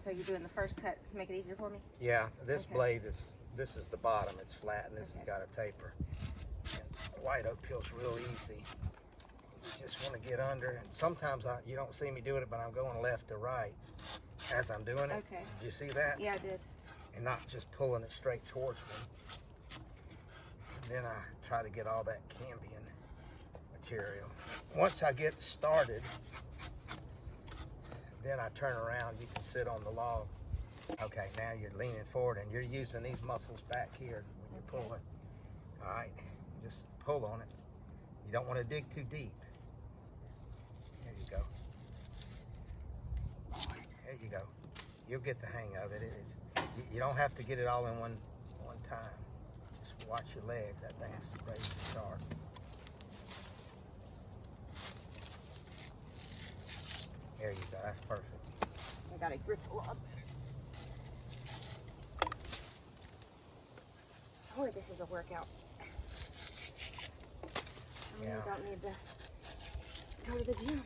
So you're doing the first cut to make it easier for me? Yeah, this Okay. blade this is the bottom. It's flat, and this Okay. has got a taper. And white oak peel's real easy. You just want to get under, and sometimes you don't see me doing it, but I'm going left to right as I'm doing it. Okay. Did you see that? Yeah, I did. And not just pulling it straight towards me. And then I try to get all that cambion material. Once I get started, then I turn around. You can sit on the log. Okay, now you're leaning forward and you're using these muscles back here when you're pulling. All right, just pull on it. You don't want to dig too deep. There you go. There you go. You'll get the hang of it. It is. You don't have to get it all in one time. Just watch your legs. That thing's ready to start. There you go. That's perfect. I gotta grip the log. Boy, this is a workout. I really don't need to go to the gym.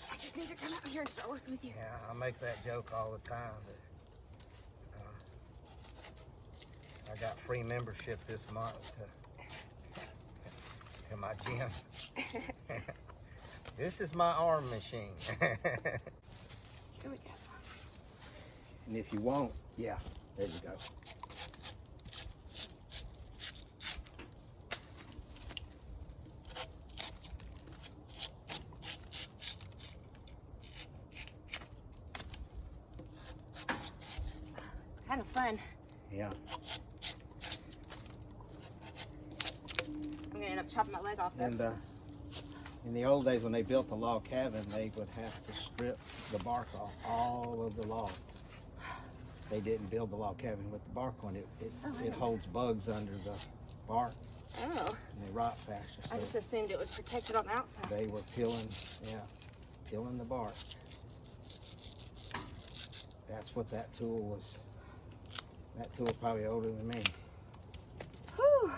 I just need to come out here and start working with you. Yeah, I make that joke all the time. That, I got free membership this month to my gym. This is my arm machine. Here we go. And if you won't, yeah, there you go. Kind of fun. Yeah. I'm gonna end up chopping my leg off though. And in the old days when they built the log cabin, they would have to strip the bark off all of the logs. They didn't build the log cabin with the bark on it. It holds bugs under the bark. Oh. And they rot faster. I just assumed it was protected on the outside. They were peeling the bark. That's what that tool was. That tool probably older than me. Whew.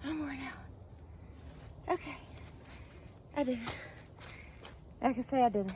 I'm worn out. Okay. I did it. I can say I did it.